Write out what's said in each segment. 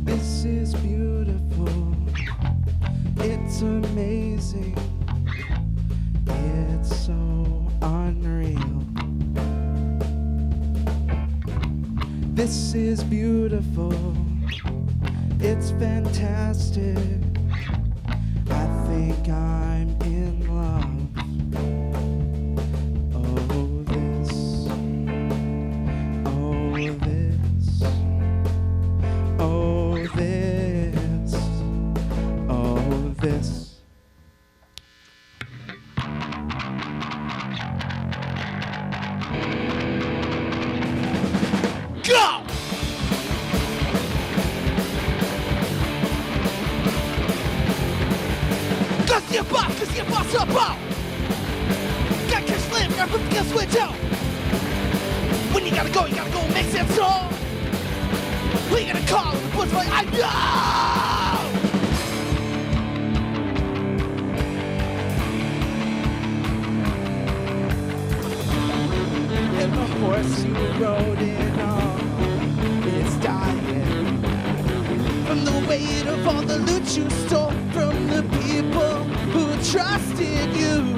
This is beautiful. It's amazing. It's so unreal. This is beautiful. It's fantastic. I think I'm in love. Oh, this. Oh, this. Oh, this. Oh, this. Go! Cause you're boss up out. Got cash slam, grab up the switch out. When you gotta go make that song. Who you gonna call? The push like I know. And the horse you rode in on is dying from the weight of all the loot you stole from the people who trusted you.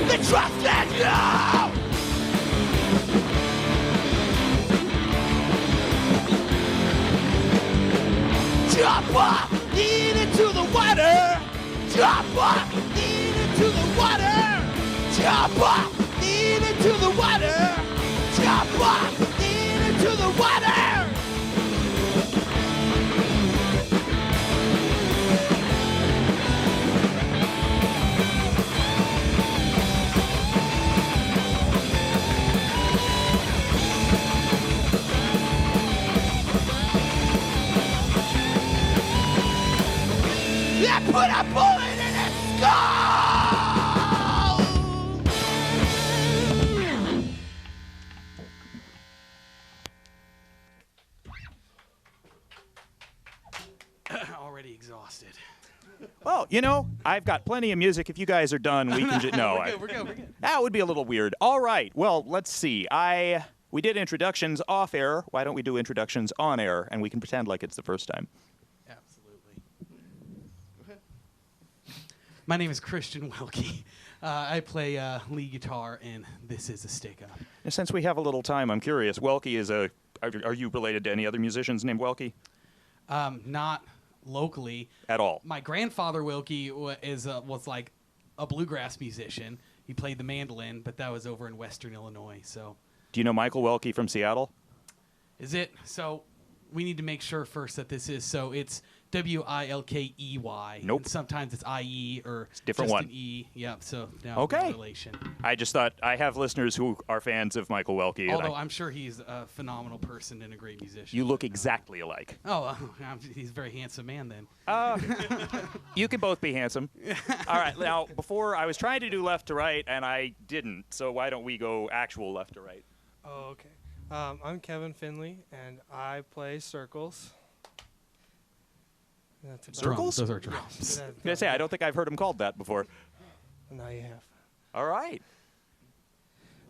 They trusted you! Jump up, lean into the water. Jump up, lean into the water. Jump up, lean into the water. Jump up, lean into the water. Put a bullet in his skull! Already exhausted. Well, you know, I've got plenty of music. If you guys are done, we can just... No, We're good. that would be a little weird. All right. Well, let's see. We did introductions off air. Why don't we do introductions on air, and we can pretend like it's the first time? Absolutely. My name is Christian Welke. I play lead guitar, and this is a stick up. And since we have a little time, I'm curious. Welke is a... Are you related to any other musicians named Welke? Not locally. At all? My grandfather Wilkie was like a bluegrass musician. He played the mandolin, but that was over in Western Illinois. So, do you know Michael Welke from Seattle? is it? So, we need to make sure first that this is so. It's Wilkey. Nope. And sometimes it's IE or It's a different just one. an E. Yep. So now Okay. no relation. I just thought I have listeners who are fans of Michael Welke. and Although I'm sure he's a phenomenal person and a great musician. you look exactly alike. Oh, he's a very handsome man then. You can both be handsome. All right. Now, before I was trying to do left to right, and I didn't. So why don't we go actual left to right? Oh, okay. I'm Kevin Finley, and I play circles. That's about Circles? Those are drums. it. I was gonna say I don't think I've heard him called that before. Now you have. All right.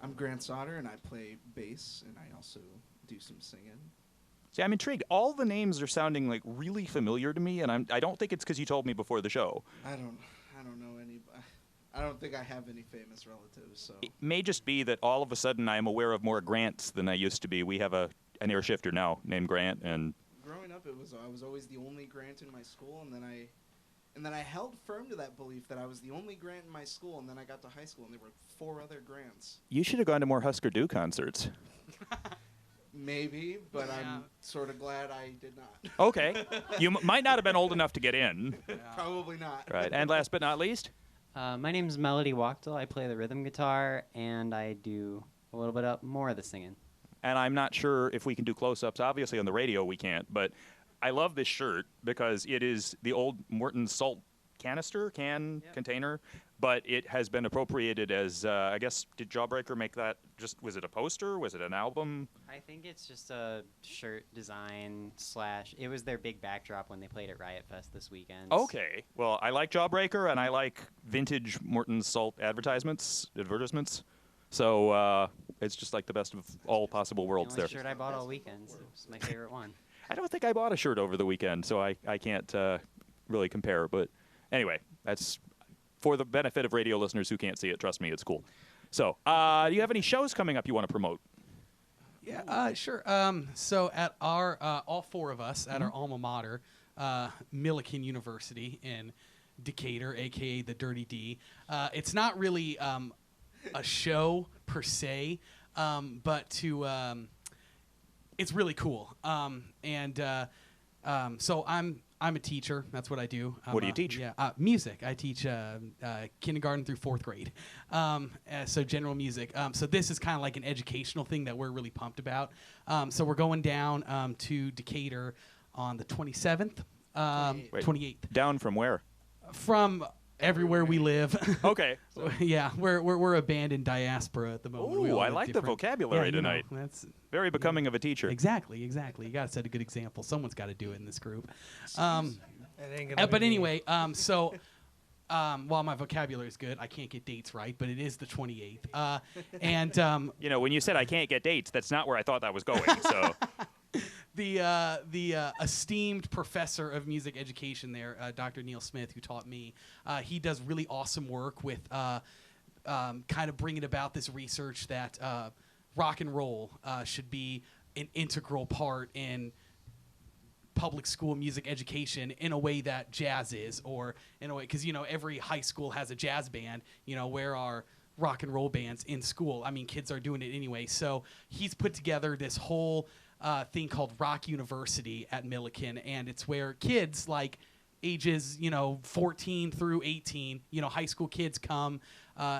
I'm Grant Sauter, and I play bass, and I also do some singing. See, I'm intrigued. All the names are sounding like really familiar to me, and I don't think it's because you told me before the show. I don't know any. I don't think I have any famous relatives. So It may just be that all of a sudden I'm aware of more Grants than I used to be. We have an air shifter now named Grant, and growing up, I was always the only Grant in my school, and then I held firm to that belief that I was the only Grant in my school, and then I got to high school, and there were 4 other Grants. you should have gone to more Husker Du concerts. Maybe, but Yeah. I'm sort of glad I did not. Okay. You might not have been old enough to get in. Probably not. Right. And last but not least, My name's Melody Wachtel. I play the rhythm guitar, and I do a little bit more of the singing. and I'm not sure if we can do close-ups. Obviously, on the radio we can't, but I love this shirt because it is the old Morton salt container, but it has been appropriated as, I guess, did Jawbreaker make that was it a poster? Was it an album? I think it's just a shirt design / it was their big backdrop when they played at Riot Fest this weekend. Okay. Well, I like Jawbreaker, and I like vintage Morton Salt advertisements. So it's just like the best of all possible worlds The there. only shirt I bought all weekend. So it's my favorite one. I don't think I bought a shirt over the weekend, so I can't really compare. But anyway, that's for the benefit of radio listeners who can't see it. Trust me, it's cool. So do you have any shows coming up you want to promote? Yeah, sure. So at our, all four of us at our alma mater, Millikan University in Decatur, a.k.a. the Dirty D, it's not really a show per se, but it's really cool. So I'm a teacher. That's what I do. What do you teach? Music. I teach kindergarten through 4th grade. So general music. So this is kind of like an educational thing that we're really pumped about. So we're going down to Decatur on the 27th, 28th. Down from where? From everywhere we live. Okay. Yeah, we're a band in diaspora at the moment. We Ooh, all I live like the different- vocabulary Yeah, you know, tonight. that's Very becoming of a teacher. exactly. You got to set a good example. Someone's got to do it in this group. It ain't gonna But be me. anyway, while my vocabulary is good, I can't get dates right, but it is the 28th. You know, when you said I can't get dates, that's not where I thought that was going. So the esteemed professor of music education there, Dr. Neil Smith, who taught me, he does really awesome work with kind of bringing about this research that rock and roll should be an integral part in public school music education in a way that jazz is, or in a way, because, you know, every high school has a jazz band. You know, where are rock and roll bands in school? I mean, kids are doing it anyway. So he's put together this whole thing called Rock University at Millikan, and it's where kids like ages, 14 through 18, high school kids come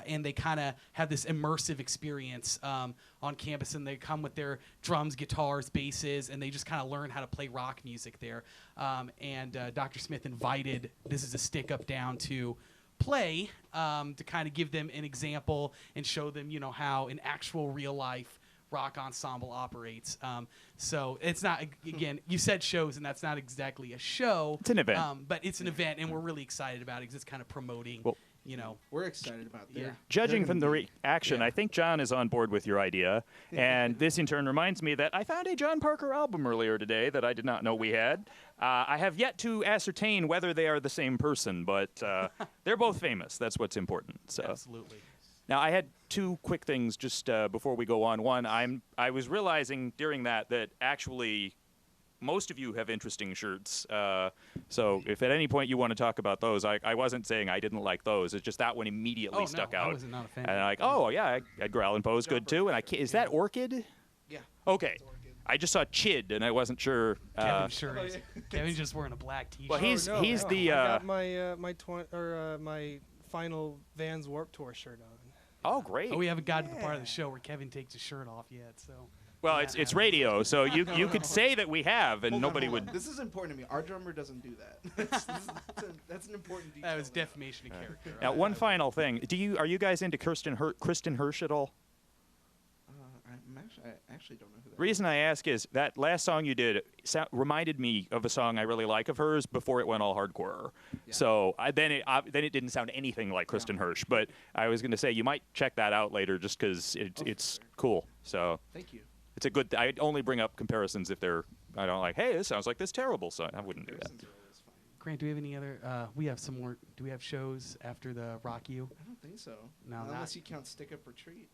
and they kind of have this immersive experience on campus, and they come with their drums, guitars, basses, and they just kind of learn how to play rock music there. And Dr. Smith invited, this is a stick up down, to play to kind of give them an example and show them, how an actual real life rock ensemble operates. So it's not, again, you said shows, and that's not exactly a show. It's an event. But it's an event, and we're really excited about it because it's kind of promoting, Well, We're excited about that. Yeah. judging They're from the gonna be- reaction, yeah. I think John is on board with your idea. And this, in turn, reminds me that I found a John Parker album earlier today that I did not know we had. I have yet to ascertain whether they are the same person, but they're both famous. That's what's important. So. absolutely. Now, I had two quick things just before we go on. One, I was realizing during that actually most of you have interesting shirts. So if at any point you want to talk about those, I wasn't saying I didn't like those. It's just that one immediately stuck out. I was not a fan. And I'm like, oh, yeah, Edgar Allan Poe's good too. And is that Orchid? Yeah. Okay. I just saw Chid, and I wasn't sure. Kevin sure is. Kevin's just wearing a black T-shirt. Well, he's the. I got my final Vans Warped Tour shirt on. Oh, great. Oh, we haven't gotten to the part of the show where Kevin takes his shirt off yet, so. Well, it's radio, so you could say that we have, and Hold on, nobody hold on. would. This is important to me. Our drummer doesn't do that. That's an important detail. That was to know. defamation of character. Now, one final thing. Are you guys into Kristen Hirsch at all? I actually don't know who that The reason I ask is that last song you did reminded me of a song I really like of hers before it went all hardcore. Yeah. So then it didn't sound anything like Kristen Hirsch. But I was going to say you might check that out later just because it's cool. So Thank you. it's a good. I only bring up comparisons if I don't like. Hey, this sounds like this terrible song. I wouldn't do that. Comparisons are always fine. Grant, do we have any other? We have some more. Do we have shows after the Rock You? I don't think so. No, Not not- unless you count Stick Up Retreat.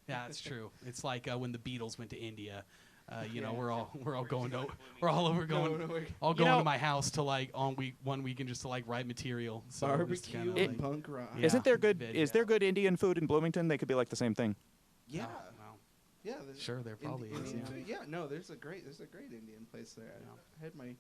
Yeah, that's true. It's like when the Beatles went to India. Yeah. We're all going to we're all over going No, all You going know- to my house to like on one weekend just to like write material. So just Barbecue kinda, and like, punk rock. Yeah. Isn't there good? Veg Is there good Indian food in Bloomington? They could be like the same thing. Yeah. Oh, wow. Yeah. there's Sure, there probably is. Indian Yeah. food. Yeah. No, there's a great Indian place there. Yeah. I had my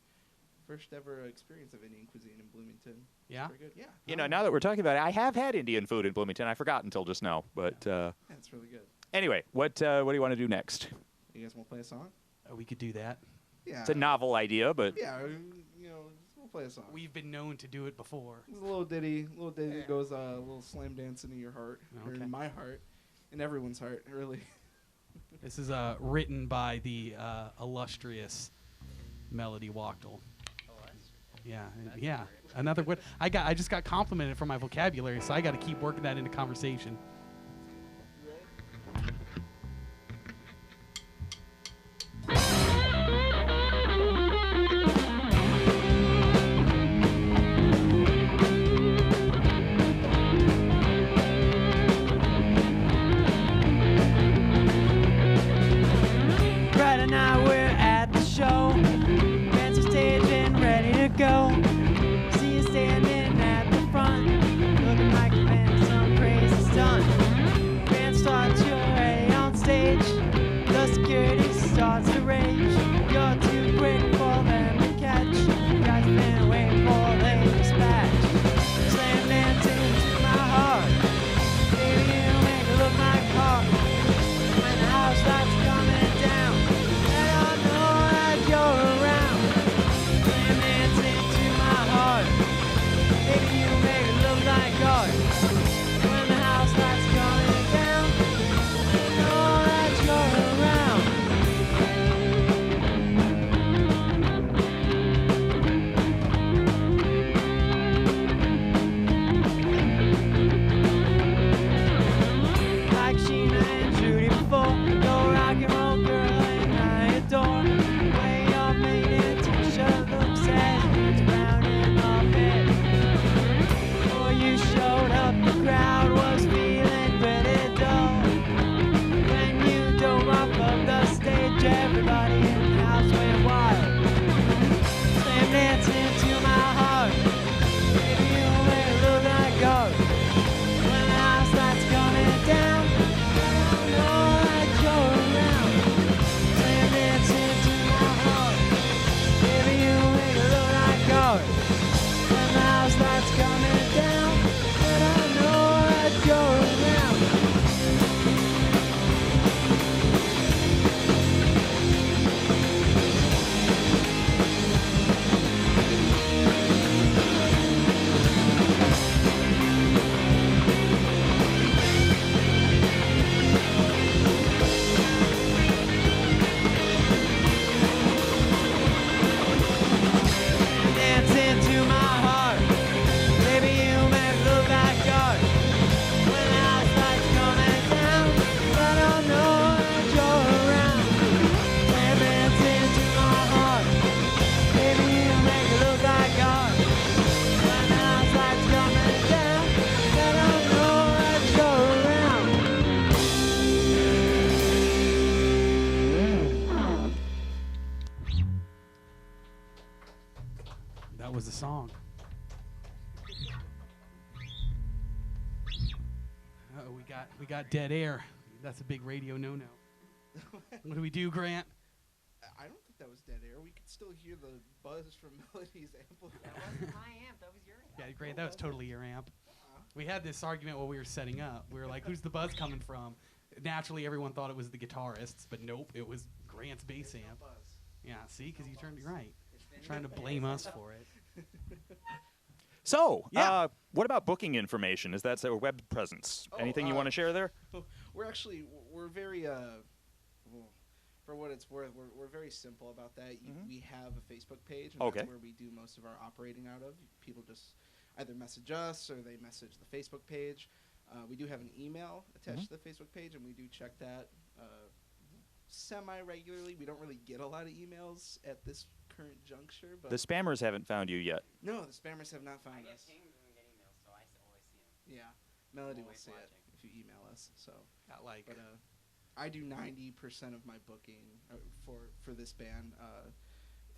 first ever experience of Indian cuisine in Bloomington. It's Yeah? pretty good. Yeah. You know, now that we're talking about it, I have had Indian food in Bloomington. I forgot until just now. But Yeah, it's really good. anyway, what do you want to do next? You You guys want to play a song? We could do that. Yeah. It's a novel idea, but Yeah, we'll play a song. We've been known to do it before. It's a little ditty that goes a little slam dance into your heart, or Okay. in my heart, in everyone's heart, really. This is written by the illustrious Melody Wachtel. Yeah, yeah. Another word. I just got complimented for my vocabulary, so I got to keep working that into conversation. Friday night we're at the show. Bands are staging, ready to go. See you standing at the front, looking like you've been some crazy stunt. Band starts, you're already on stage. The security starts to rage. You're too quick for them to catch. You guys been waiting for their dispatch. Slam dancing to my heart. Baby, you make it look like heart. When the house lights coming down, I don't know that you're around. Slam dancing to my heart. Baby, you make it look like art. When the house lights coming down, I know that you're around. Like Sheena and Judy before, no rock and roll girl and I adore. Way your maiden t-shirt looks as it's brown in my bed. Before you showed up, the crowd was feeling pretty dull. When you dove off of the stage, everybody in the house went wild. Slam dancing to my heart. Baby, you make it look like art. When the house lights coming down, I don't know that you're around. Slam dancing to my heart. Baby, you make it look like art. When the house lights coming down, I don't know that you're around. Dancing to my heart. Baby, you make it look like art. When the house lights coming down, I don't know that you're around. Dancing to my heart. Baby, you make it look like art. When the house lights coming down, I don't know that you're around. That was the song. Uh-oh, we got dead air. That's a big radio no-no. What do we do, Grant? I don't think that was dead air. We could still hear the buzz from Melody's amplifier. That wasn't my amp, that was your amp. Yeah, Grant, that was totally your amp. We had this argument while we were setting up. We were like, who's the buzz coming from? Naturally, everyone thought it was the guitarists, but nope, it was Grant's bass amp. Yeah, see, because you turned me right. Trying to blame us for it. so Yeah. what about booking information? Is that a web presence? Oh, Anything you want to share there? We're very well, for what it's worth, we're very simple about that. We have a Facebook page, and Okay. that's where we do most of our operating out of. People just either message us or they message the Facebook page. We do have an email attached to the Facebook page, and we do check that semi-regularly. We don't really get a lot of emails at this current juncture, but The spammers haven't found you yet. no, the spammers have not I found get us. pinged when we get emails, so I always see them. Yeah, Melody will Always see it watching. if you email us. So, Got like but I do 90% of my booking for this band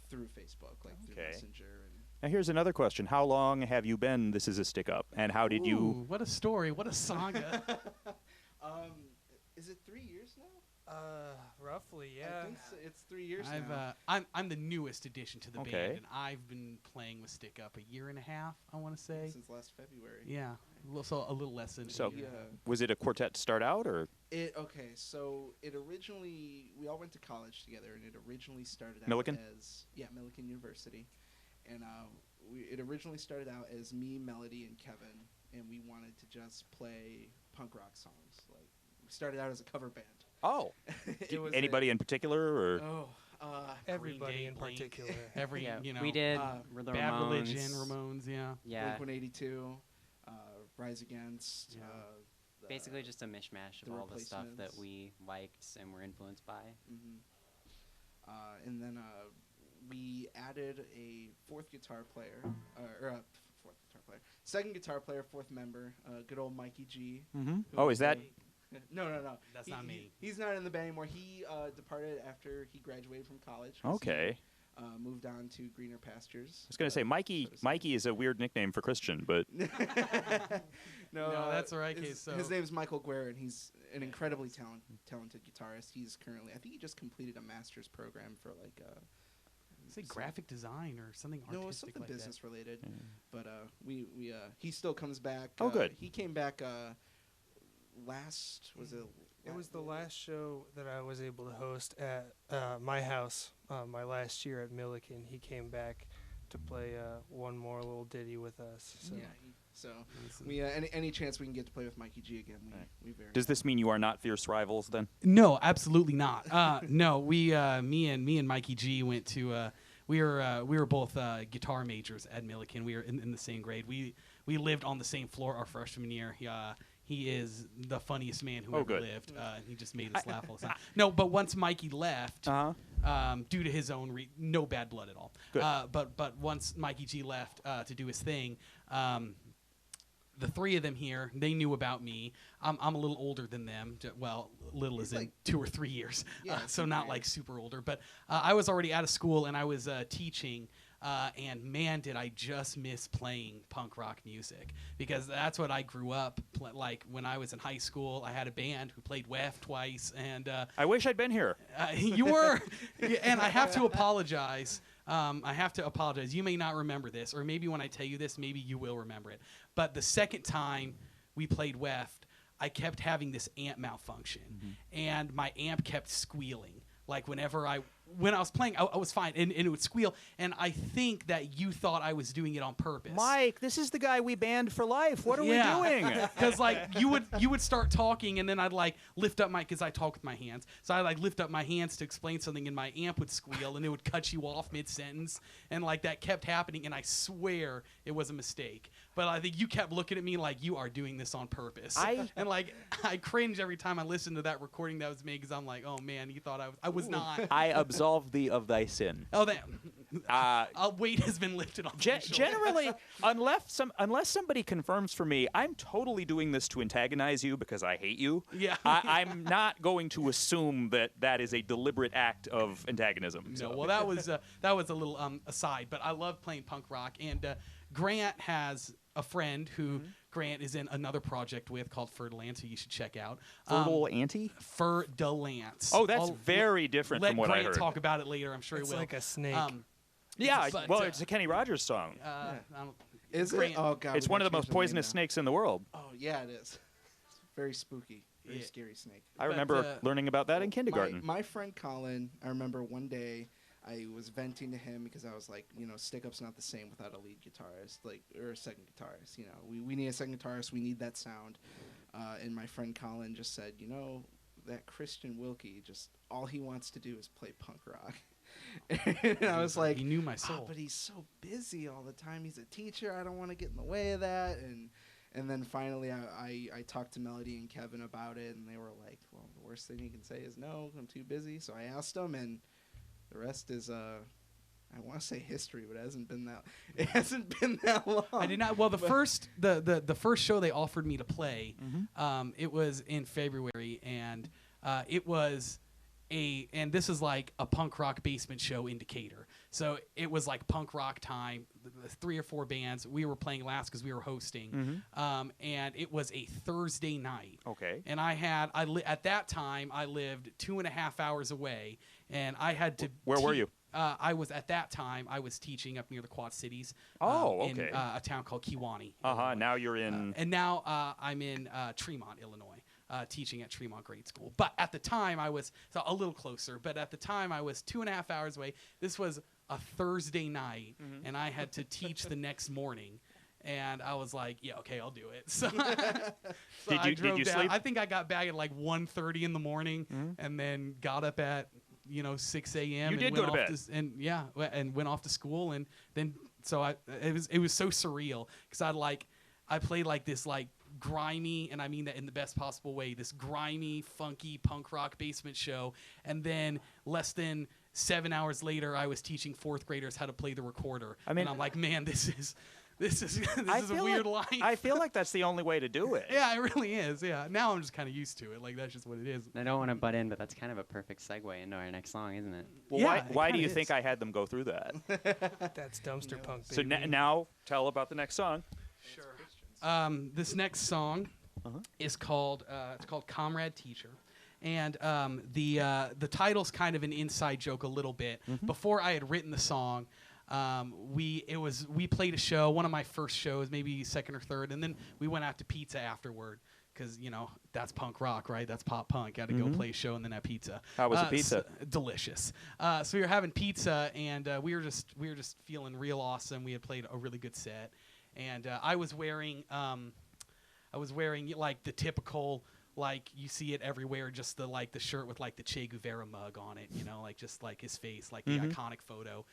through Facebook, like through Okay. Messenger and. Now here's another question: how long have you been This Is a Stick Up, and how did you? Ooh, what a story! What a saga! Is it 3 years now? Roughly, I yeah. think so. It's 3 years I've now. I'm the newest addition to the Okay. band, and I've been playing with Stick Up a year and a half. I want to say. Since last February. Yeah, So a little less than So- a year. Yeah. Was it a quartet to start out, or? So it originally, we all went to college together, and it originally started out Millikan? as Millikan University, and it originally started out as me, Melody, and Kevin, and we wanted to just play punk rock songs. Like we started out as a cover band. Oh, It was anybody in particular, or? Everybody Day, in Blink. particular. Every Yeah, you know we did the the Bad Ramones. Religion, Ramones, yeah. Yeah, Blink-182, Rise Against. Yeah. basically just a mishmash of The all the stuff that Replacements. we liked and were influenced by. And then we added a second guitar player, fourth member, good old Mikey G. Mm-hmm. who Oh, was is that? No. That's not me. He's not in the band anymore. He departed after he graduated from college. 'cause he, Okay. moved on to greener pastures. I was gonna say Mikey. so to say. Mikey is a weird nickname for Christian, but No, that's the right case, so- his name's Michael Guerra, and he's an incredibly talented guitarist. He's currently, I think he just completed a master's program for like Say graphic design or something artistic no, it's something like business related. But he still comes back. Oh, good. He came back It was the last show that I was able to host at my house, my last year at Millikan. He came back to play one more little ditty with us. So. Yeah. So that. we any chance we can get to play with Mikey G again, we very. does this mean you are not fierce rivals then? No, absolutely not. No, me and Mikey G went to. We were both guitar majors at Millikan. We were in the same grade. We lived on the same floor our freshman year. He is the funniest man who Oh, ever good. lived. He just made us laugh all the time. No, but once Mikey left, due to his own no bad blood at all. Good. But once Mikey G left to do his thing. The three of them here, they knew about me. I'm a little older than them. Well, little He's as in like- 2 or 3 years. Yeah, So super not young. like super older. But I was already out of school and I was teaching. And man, did I just miss playing punk rock music, because that's what I grew up like when I was in high school. I had a band who played WEFT twice, and I wish I'd been here. you were. And I have to apologize. You may not remember this, or maybe when I tell you this, maybe you will remember it. But the second time we played WEFT, I kept having this amp malfunction, and my amp kept squealing. Like when I was playing, I was fine, and it would squeal. And I think that you thought I was doing it on purpose. Mike, this is the guy we banned for life. What are we doing? Because like you would start talking, and then I'd like lift up because I talk with my hands, so I like lift up my hands to explain something, and my amp would squeal, and it would cut you off mid sentence, and like that kept happening, and I swear it was a mistake. But I think you kept looking at me like you are doing this on purpose. And like I cringe every time I listen to that recording that was made, because I'm like, oh man, you thought I was not. I absolve thee of thy sin. Oh, that weight has been lifted off. my shoulder. Generally, unless somebody confirms for me, I'm totally doing this to antagonize you because I hate you. Yeah. I'm not going to assume that is a deliberate act of antagonism. No, So. well, that was a little aside, but I love playing punk rock, and Grant has a friend who Grant is in another project with called Fer-de-Lance, who you should check out. Fertile Auntie? Fer-de-Lance. Oh, that's very different from what I Let heard. Grant talk about it later. I'm sure It's he will. like a snake. Yeah, But, well, it's a Kenny Rogers song. I don't- Is Grant. it? Oh god, It's we one gotta of the most change name poisonous now. snakes in the world. Oh yeah, it is. It's very spooky, very Yeah. scary snake. I But, remember learning about that in kindergarten. My friend Colin, I remember one day I was venting to him because I was like, Stick Up's not the same without a lead guitarist, or a second guitarist. We need a second guitarist. We need that sound. And my friend Colin just said, that Christian Wilkie, just all he wants to do is play punk rock. And I was like, he knew my soul. but he's so busy all the time. He's a teacher. I don't want to get in the way of that. And then finally, I talked to Melody and Kevin about it, and they were like, well, the worst thing you can say is no, I'm too busy. So I asked them, and the rest is, I want to say history, but it hasn't been that long. I did not. Well, the first show they offered me to play, it was in February, and it was and this is like a punk rock basement show in Decatur. So it was like punk rock time. 3 or 4 bands. We were playing last because we were hosting, and it was a Thursday night. Okay. And at that time I lived 2.5 hours away, and I had to. Where were you? I was at that time I was teaching up near the Quad Cities. Oh, In okay. a town called Kewanee. Uh-huh. Now you're in. And now I'm in Tremont, Illinois. Teaching at Tremont Grade School. But at the time, I was a little closer, but at the time, I was 2.5 hours away. This was a Thursday night, and I had to teach the next morning. And I was like, yeah, okay, I'll do it. So, Did you down. sleep? I think I got back at like 1:30 in the morning, and then got up at 6 a.m. You and did went go to off bed. and went off to school, and then it was so surreal because I played like this like grimy, and I mean that in the best possible way, this grimy, funky punk rock basement show, and then less than 7 hours later, I was teaching 4th graders how to play the recorder. I mean, and I'm like, man, this is I a feel weird like, life. I feel like that's the only way to do it. Yeah, it really is. Yeah, now I'm just kind of used to it. Like that's just what it is. I don't want to butt in, but that's kind of a perfect segue into our next song, isn't it? Well, Yeah, why it do kinda you is. think I had them go through that? That's dumpster punk, So baby. now tell about the next song. Sure. This next song is called Comrade Teacher. And the title's kind of an inside joke a little bit. Before I had written the song, we played a show, one of my first shows, maybe second or third, and then we went out to pizza afterward because that's punk rock, right? That's pop punk. Got to go play a show and then have pizza. How was the pizza? Delicious. So we were having pizza, and we were just feeling real awesome. We had played a really good set, and I was wearing like the typical, like you see it everywhere, just the shirt with like the Che Guevara mug on it, like just like his face, like the iconic photo.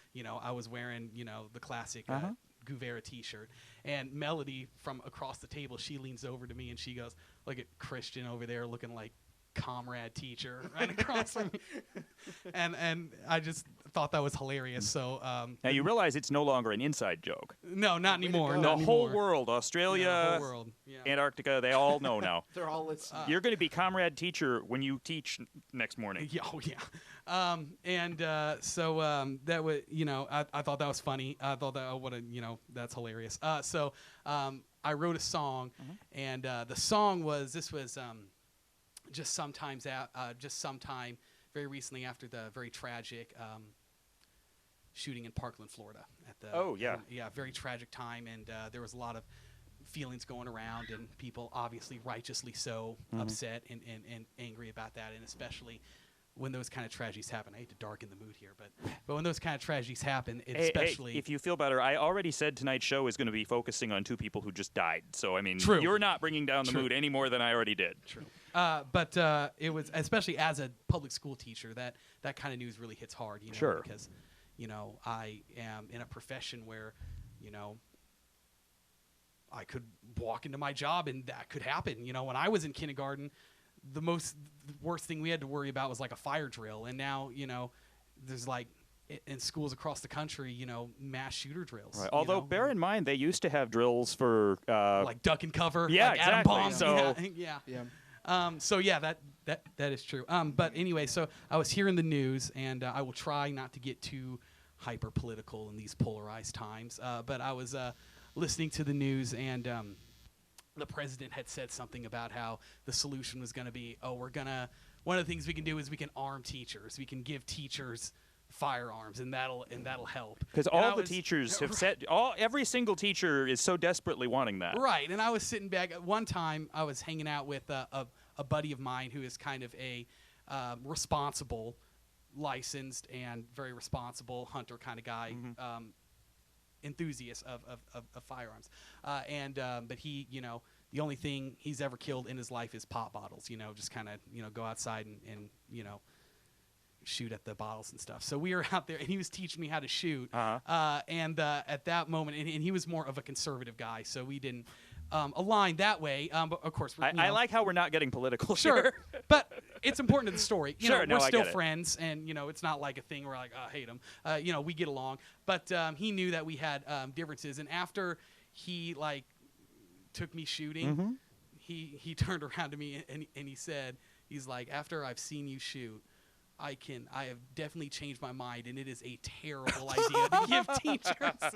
I was wearing the classic Guevara T-shirt. And Melody from across the table, she leans over to me and she goes, "Look at Christian over there looking like Comrade Teacher right across from me." And I just thought that was hilarious. So Now you realize it's no longer an inside joke. no, not anymore. The not whole anymore. world, Australia, Yeah, the whole world. Yeah. Antarctica, they all know now. They're all listening. You're going to be Comrade Teacher when you teach next morning. Yeah, oh yeah. That was, I thought that was funny. I thought that, that's hilarious. I wrote a song, and the song was just sometime very recently after the very tragic shooting in Parkland, Florida. Oh, yeah. Very tragic time, and there was a lot of feelings going around, and people obviously righteously so upset and angry about that, and especially when those kind of tragedies happen. I hate to darken the mood here, but when those kind of tragedies happen, especially... Hey, if you feel better, I already said tonight's show is going to be focusing on 2 people who just died. So, I mean, True. You're not bringing down the True. mood any more than I already did. True. But it was, especially as a public school teacher, that kind of news really hits hard, Sure. because, I am in a profession where, I could walk into my job and that could happen. When I was in kindergarten, the worst thing we had to worry about was like a fire drill. And now, there's like in schools across the country, mass shooter drills. Right. Although, bear in mind, they used to have drills for... like duck and cover, yeah, like exactly. atom bombs. So- Yeah. That is true. But anyway, so I was hearing the news, and I will try not to get too hyper political in these polarized times. But I was listening to the news, and the president had said something about how the solution was going to be, one of the things we can do is we can arm teachers. We can give teachers firearms, and that'll help. Because And I all the was- teachers have said... Every single teacher is so desperately wanting that. Right, and I was sitting back. One time, I was hanging out with a buddy of mine who is kind of a responsible, licensed, and very responsible hunter kind of guy, enthusiast of firearms. But he, the only thing he's ever killed in his life is pop bottles. Just kind of, go outside and shoot at the bottles and stuff. So we were out there, and he was teaching me how to shoot. At that moment, and he was more of a conservative guy, so we didn't align that way. But of course, I like how we're not getting political. sure, but it's important to the story. Sure, no, we're I still get it. friends, and it's not like a thing where like, I hate him. We get along. But he knew that we had differences, and after he like took me shooting, he turned around to me and he said, he's like, "After I've seen you shoot, I have definitely changed my mind, and it is a terrible idea to give teachers,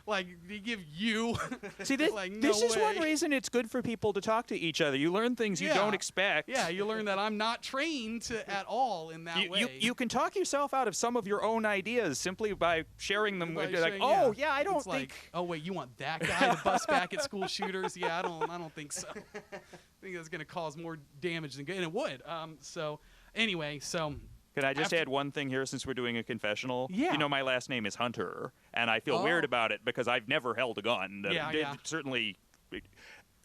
like, to give you. See, this, like, no this is one way. reason it's good for people to talk to each other. You learn things you Yeah. don't expect. Yeah, you learn that I'm not trained at all in that way. You can talk yourself out of some of your own ideas simply by sharing them with, By like, saying, oh, yeah, I don't It's think. like, oh wait, you want that guy to bust back at school shooters? Yeah, I don't think so. I think that's going to cause more damage than good, and it would. So anyway, Can I just after- add one thing here since we're doing a confessional? Yeah. You know, my last name is Hunter, and I feel weird about it because I've never held a gun. Yeah. Certainly.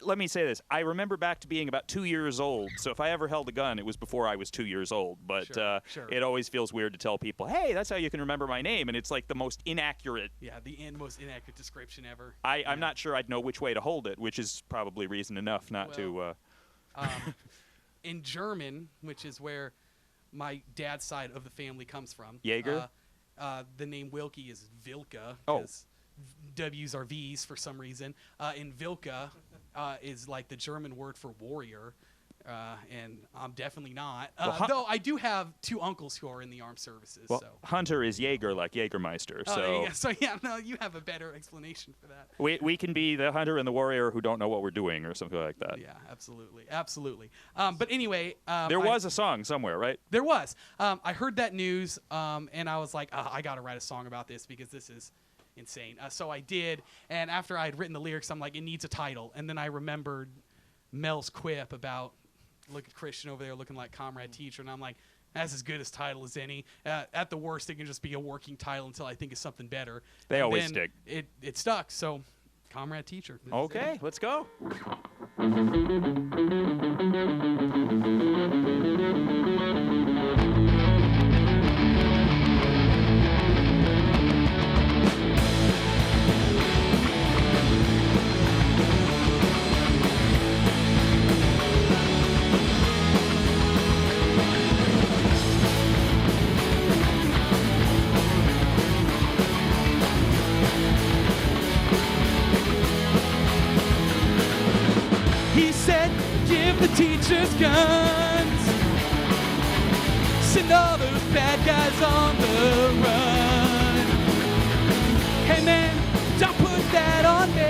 Let me say this. I remember back to being about 2 years old, so if I ever held a gun, it was before I was 2 years old. But Sure. it always feels weird to tell people, hey, that's how you can remember my name, and it's like the most inaccurate. yeah, the most inaccurate description ever. I'm not sure I'd know which way to hold it, which is probably reason enough not to. In German, which is where my dad's side of the family comes from. Jaeger? The name Wilkie is Vilka. Oh. 'Cause W's are V's for some reason. And Vilka is like the German word for warrior. And I'm definitely not. Well, though I do have 2 uncles who are in the armed services. Well, so. Hunter is Jaeger, like Jägermeister. So No, you have a better explanation for that. we can be the hunter and the warrior who don't know what we're doing or something like that. Yeah, absolutely. But anyway, There was a song somewhere, right? There was. I heard that news, and I was like, I got to write a song about this because this is insane. So I did, and after I had written the lyrics, I'm like, it needs a title. And then I remembered Mel's quip about, look at Christian over there looking like Comrade Teacher, and I'm like, that's as good a title as any. At the worst, it can just be a working title until I think of something better. They And always then stick. It stuck, so Comrade Teacher. This is Okay, it. let's go. He said, give the teachers guns. Send all those bad guys on the run. Hey man, don't put that on me.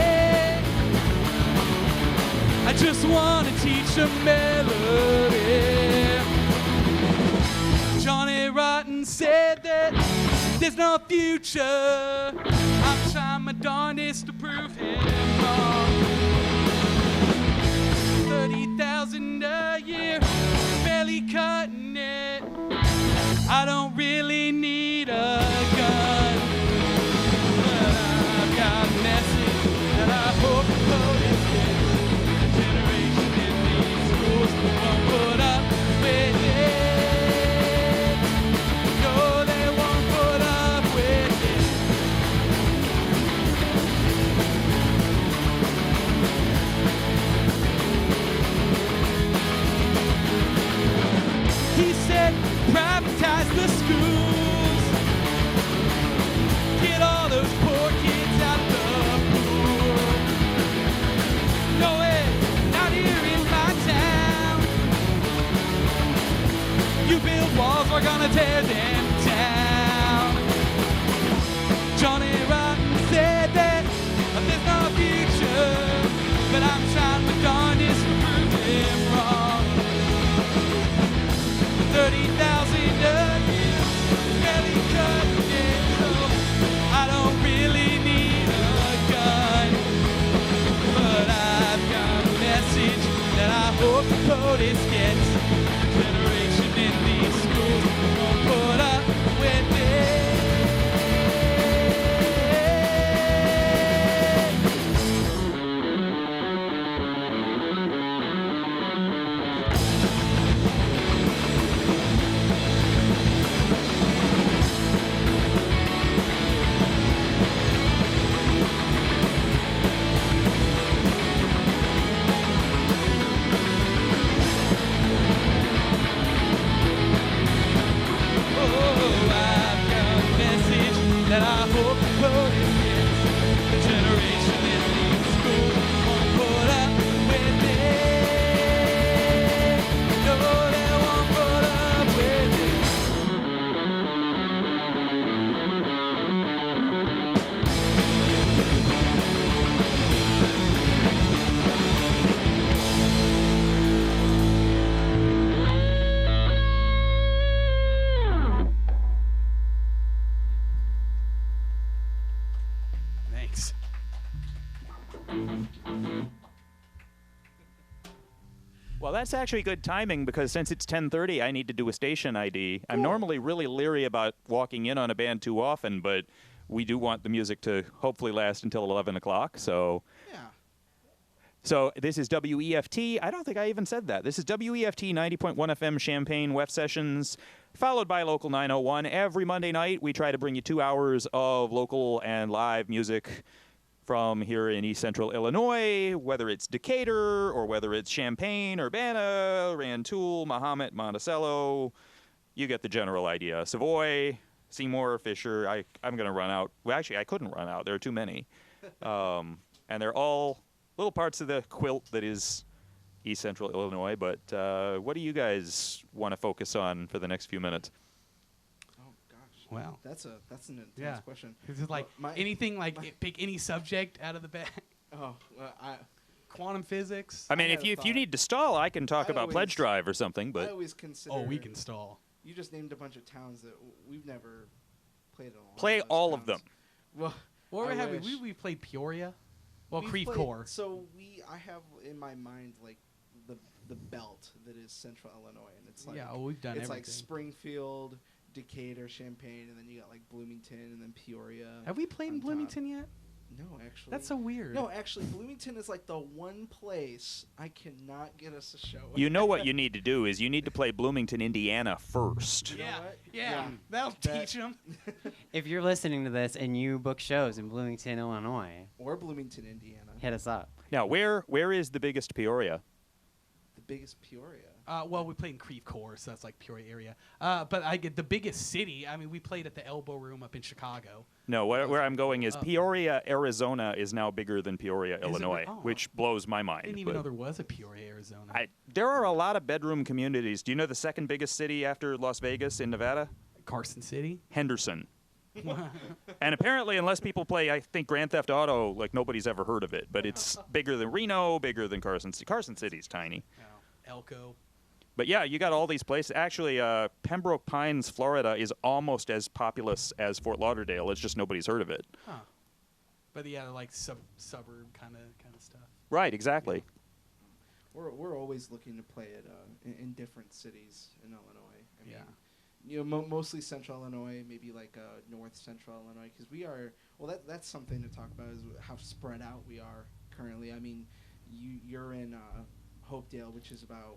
I just want to teach a melody. Johnny Rotten said that there's no future. I'm trying my darndest to prove him wrong. 30,000 a year, barely cutting it. I don't really need a gun, but I've got a message that I hope the voters get. The generation in these schools won't put up with it. No, they won't put up with it. He said, privatize the schools. Get all those poor kids out the pool. No way, not here in my town. You build walls, we're gonna tear them down. Johnny Rotten said that there's no future, but I'm trying my darndest to prove him wrong. 30,000 a year, barely cutting it, so I don't really need a gun. But I've got a message that I hope the POTUS gets. Generation in these schools won't put up with Well, that's actually good timing because since it's 10:30, I need to do a station ID. I'm normally really leery about walking in on a band too often, but we do want the music to hopefully last until 11 o'clock. So this is WEFT. I don't think I even said that. This is WEFT 90.1 FM Champaign WEFT Sessions, followed by Local 901. Every Monday night, we try to bring you 2 hours of local and live music from here in East Central Illinois, whether it's Decatur or whether it's Champaign, Urbana, Rantoul, Mahomet, Monticello. You get the general idea. Savoy, Seymour, Fisher. I'm going to run out. Well, actually, I couldn't run out. There are too many. And they're all little parts of the quilt that is East Central Illinois. But what do you guys want to focus on for the next few minutes? Wow. That's an intense question. Is it like anything pick any subject out of the bag? Oh, well, Quantum physics. I mean, if you need to stall, I can talk about always- Pledge Drive or something. I But always consider. Oh, we can stall. You just named a bunch of towns that we've never played in. A lot play of those all of towns. them. Well, What I have we? wish. We played Peoria. Well, We've Creve played- Coeur. So I have in my mind like the belt that is Central Illinois, and it's like We've done it's everything. like Springfield, Decatur, Champaign, and then you got like Bloomington, and then Peoria. Have we played in on top. Bloomington yet? No, actually. That's so weird. No, actually, Bloomington is like the one place I cannot get us a show. You know what you need to do is you need to play Bloomington, Indiana first. You know what? Yeah. That'll teach them. If you're listening to this and you book shows in Bloomington, Illinois, Or Bloomington, Indiana. hit us up. Now, where is the biggest Peoria? The biggest Peoria. Well, we played in Creve Coeur, so that's like Peoria area. But I get the biggest city. I mean, we played at the Elbow Room up in Chicago. No, where I'm going is Peoria, Arizona is now bigger than Peoria, it? Illinois, Oh. which blows my I mind. didn't even but know there was a Peoria, Arizona. there are a lot of bedroom communities. Do you know the second biggest city after Las Vegas in Nevada? Carson City. Henderson. And apparently, unless people play, I think, Grand Theft Auto, like nobody's ever heard of it. But it's bigger than Reno, bigger than Carson City. Carson City's tiny. Elko. But yeah, you got all these places. Actually, Pembroke Pines, Florida, is almost as populous as Fort Lauderdale. It's just nobody's heard of it. Huh. But yeah, like suburb kind of stuff. Right, exactly. We're always looking to play it in different cities in Illinois. I mean, Yeah. You know, mostly Central Illinois, maybe like North Central Illinois, because we are. Well, that's something to talk about is how spread out we are currently. I mean, you're in Hopedale, which is about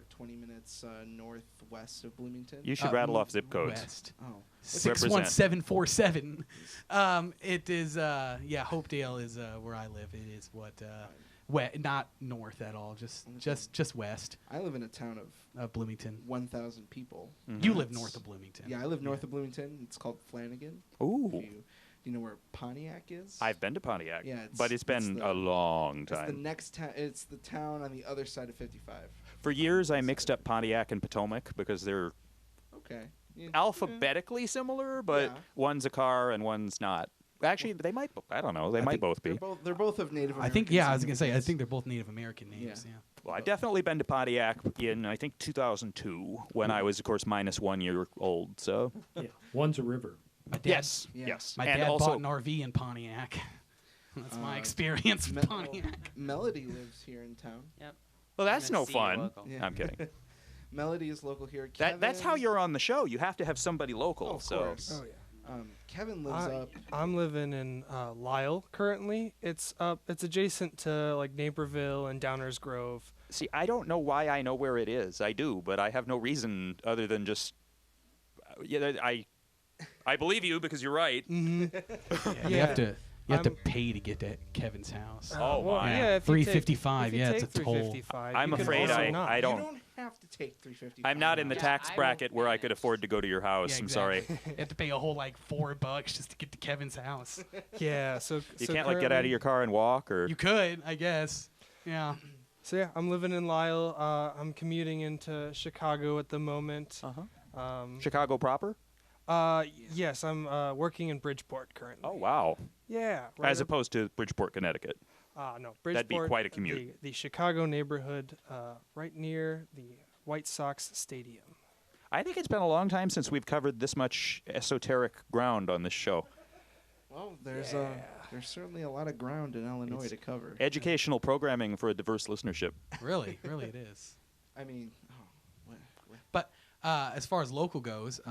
20 minutes northwest of Bloomington. You should rattle off zip codes. West. Oh, 61747. It is. Hopedale is where I live. It is not north at all. Just west I live in a town of Bloomington. 1,000 people. Mhm. You live north of Bloomington. Yeah, I live north of Bloomington. It's called Flanagan. Ooh. Do you know where Pontiac is? I've been to Pontiac, Yeah, but it's been a long It's the time. next town. It's the town on the other side of 55. For years, I mixed up Pontiac and Potomac because they're Okay. Yeah, alphabetically similar, but Yeah. one's a car and one's not. Actually, they might. I don't know. They might both be. They're both of Native I American. think. Yeah, I was gonna say. I think they're both Native American names. Yeah. Well, I've definitely been to Pontiac in, I think, 2002, when I was, of course, minus 1 year old. So, Yeah, one's a river. My dad, yes, Yeah. yes. My and dad also, bought an RV in Pontiac. That's my experience with Pontiac. Melody lives here in town. Yep. well, that's no MSC fun. local. Yeah. I'm kidding. Melody is local here. That's how Kevin- you're on the show. You have to have somebody local. Oh, of so, course. Oh yeah. Kevin lives up. I'm living in Lisle currently. It's adjacent to like Naperville and Downers Grove. see, I don't know why I know where it is. I do, but I have no reason other than just. Yeah, I believe you because you're right. You have to pay to get to Kevin's house. Oh, well, my. yeah, if you take- $3.55, if you yeah, take it's a toll. $3.55, I'm you can afraid also I not. don't. You don't have to take 350. I'm not in the Yeah, tax I bracket won't where I manage. could afford to go to your house. Yeah, I'm sorry. exactly. You have to pay a whole like $4 just to get to Kevin's house. Yeah, so You so can't like get out of currently- your car and walk, or You could, I guess. Yeah. So yeah, I'm living in Lisle. I'm commuting into Chicago at the moment. Chicago proper. Yes, I'm working in Bridgeport currently. Oh wow! Yeah. As opposed to Bridgeport, Connecticut. No, Bridgeport. That'd be quite a commute. The Chicago neighborhood, right near the White Sox Stadium. I think it's been a long time since we've covered this much esoteric ground on this show. Well, there's certainly a lot of ground in Illinois to cover. Educational programming for a diverse listenership. Really, it is. I mean, But as far as local goes,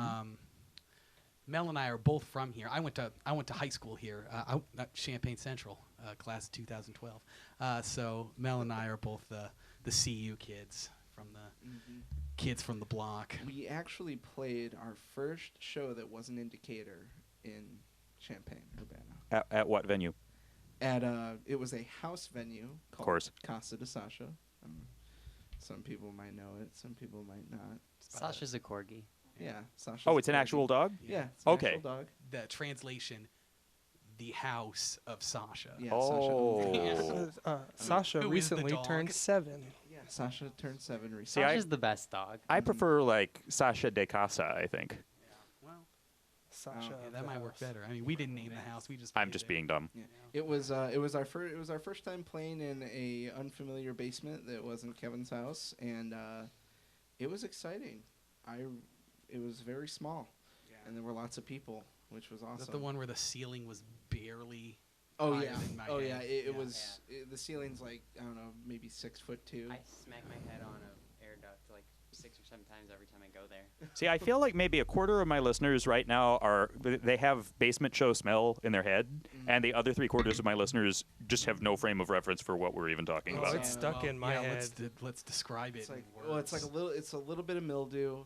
Mel and I are both from here. I went to high school here, at Champaign Central, class of 2012. So Mel and I are both the CU kids from the kids from the block. we actually played our first show that wasn't in Decatur in Champaign, Urbana. At what venue? At it was a house venue called course. Casa de Sasha. Some people might know it, some people might not. Sasha's a corgi. Yeah, Sasha. Oh, it's an actual dog? Yeah, it's an Okay. actual dog. The translation, the house of Sasha. Yeah, Oh. Sasha Who is the recently dog? turned 7. Yeah, Sasha turned 7 recently. See, I- Sasha's the best dog. I prefer like Sasha de Casa, I think. Well, Sasha. yeah, of that the might work house. better. I mean, we didn't name the house. We just. I'm played just there. being dumb. Yeah. It was our first time playing in a unfamiliar basement that wasn't Kevin's house, and it was exciting. It was very small, and there were lots of people, which was awesome. Is that the one where the ceiling was barely? Oh higher yeah, than my oh yeah. head? It Yeah. was the ceiling's like I don't know, maybe 6'2". I smack my head on a air duct like 6 or 7 times every time I go there. See, I feel like maybe a quarter of my listeners right now they have basement show smell in their head, and the other 3/4 of my listeners just have no frame of reference for what we're even talking Oh, about. it's stuck in my head. Let's describe it. It's like in well, it's like words. it's a little bit of mildew,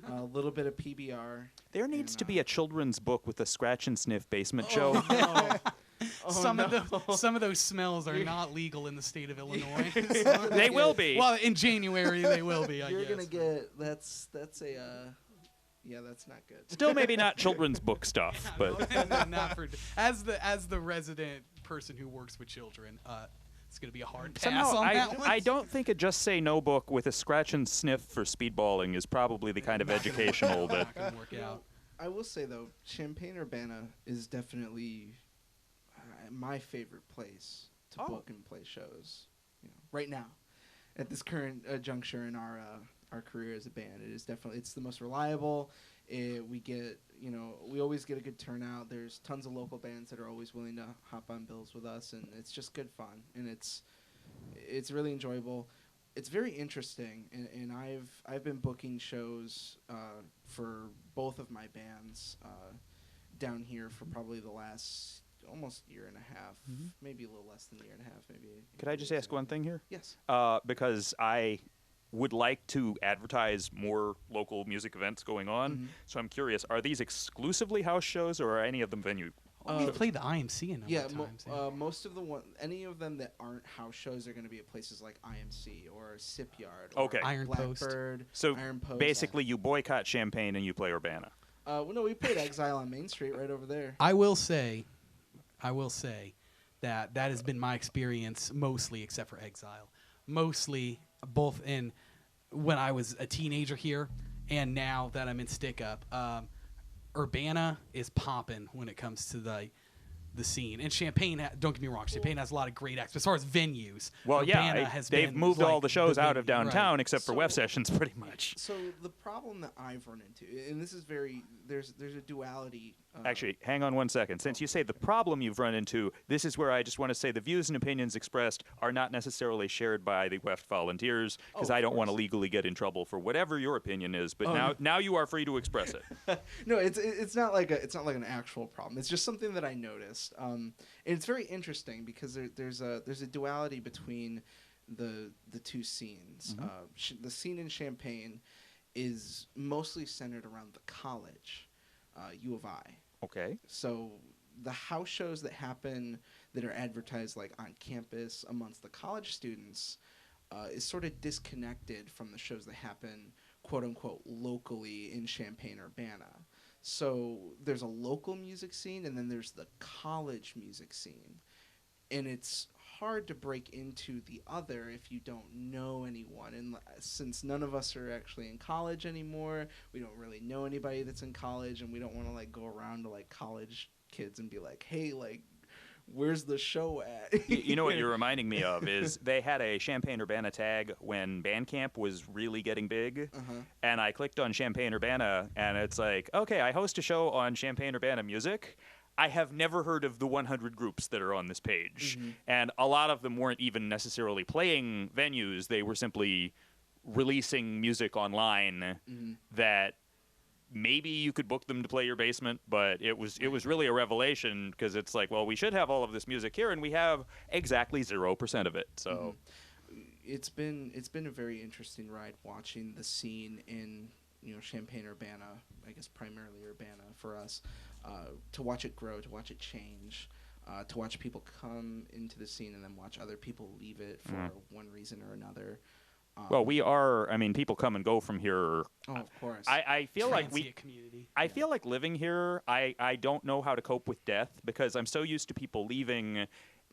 a little bit of PBR. There needs to and, be a children's book with a scratch and sniff basement show. No. Oh, some no. of those smells are not legal in the state of Illinois. They will be. Well, in January they will be. I You're guess. gonna get that's a yeah, that's not good. Still maybe not children's book stuff, but not for as the resident person who works with children. It's gonna be a hard pass somehow on that one. I don't think a just say no book with a scratch and sniff for speedballing is probably the kind of educational that. Not gonna work out. I will say though, Champaign Urbana is definitely my favorite place to book and play shows. Right now, at this current juncture in our career as a band, it is definitely it's the most reliable. We get we always get a good turnout. There's tons of local bands that are always willing to hop on bills with us, and it's just good fun, and it's really enjoyable. It's very interesting, and I've been booking shows for both of my bands down here for probably the last almost year and a half, maybe a little less than a year and a half, maybe. Could I just ask one thing here? Yes. Because I would like to advertise more local music events going on, so I'm curious: are these exclusively house shows, or are any of them venue? We played the IMC a number Yeah, of times. most of any of them that aren't house shows are going to be at places like IMC or Sipyard. Okay. Or Iron Post. Blackbird. So Iron Post. basically, you boycott Champaign and you play Urbana. Well, no, we played Exile on Main Street right over there. I will say that has been my experience mostly, except for Exile. Mostly, both in when I was a teenager here and now that I'm in Stick Up. Urbana is popping when it comes to the scene. And Champaign, don't get me wrong, Champaign has a lot of great acts. But as far as venues, Well, Urbana yeah, has they've been moved like all the shows out of venue, downtown right. except for So- WEFT sessions, pretty much. So the problem that I've run into, and this is there's a duality. Actually, hang on one second. Since you say the problem you've run into, this is where I just want to say the views and opinions expressed are not necessarily shared by the WEFT volunteers, because Oh, of I don't want to course. legally get in trouble for whatever your opinion is. But Oh, no. now you are free to express it. No, it's not like an actual problem. It's just something that I noticed. And it's very interesting because there's a duality between the two scenes. The scene in Champaign is mostly centered around the college, U of I. Okay. So the house shows that happen that are advertised like on campus amongst the college students is sort of disconnected from the shows that happen quote unquote locally in Champaign-Urbana. So there's a local music scene and then there's the college music scene. And it's hard to break into the other if you don't know anyone. And since none of us are actually in college anymore, we don't really know anybody that's in college, and we don't want to like go around to like college kids and be like, hey, like, where's the show at? You know what you're reminding me of is they had a Champaign-Urbana tag when Bandcamp was really getting big, and I clicked on Champaign-Urbana, and it's like, okay, I host a show on Champaign-Urbana music. I have never heard of the 100 groups that are on this page, and a lot of them weren't even necessarily playing venues. They were simply releasing music online that maybe you could book them to play your basement, but it was really a revelation because it's like, well, we should have all of this music here, and we have exactly 0% of it. So it's been a very interesting ride watching the scene in Champaign-Urbana, I guess primarily Urbana for us, to watch it grow, to watch it change, to watch people come into the scene and then watch other people leave it for one reason or another. Well, people come and go from here. Oh, of course. I feel like Transient community. I feel like living here, I don't know how to cope with death because I'm so used to people leaving,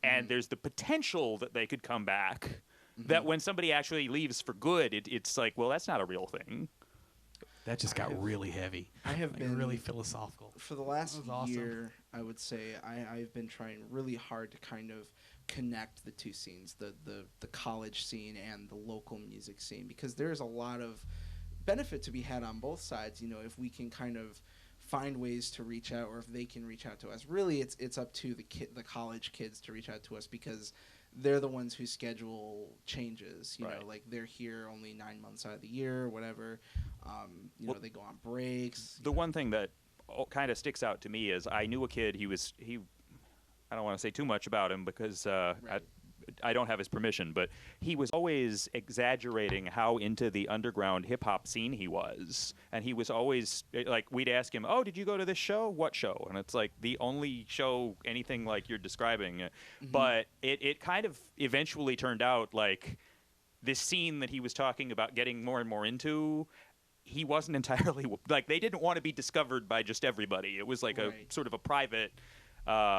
and there's the potential that they could come back. That when somebody actually leaves for good, it's like, well, that's not a real thing. That just got really heavy. I have been really philosophical. For the last awesome. year, I would say I've been trying really hard to kind of connect the two scenes, the college scene and the local music scene, because there's a lot of benefit to be had on both sides. If we can kind of find ways to reach out, or if they can reach out to us. Really, it's up to the college kids to reach out to us because they're the ones whose schedule changes. You know, like they're here only 9 months out of the year, or whatever. They go on breaks. The one thing that kind of sticks out to me is I knew a kid. I don't want to say too much about him because I don't have his permission, but he was always exaggerating how into the underground hip-hop scene he was. And he was always, like, we'd ask him, oh, did you go to this show? What show? And it's like the only show anything like you're describing. But it kind of eventually turned out like this scene that he was talking about getting more and more into, he wasn't entirely, like, they didn't want to be discovered by just everybody. It was like a sort of a private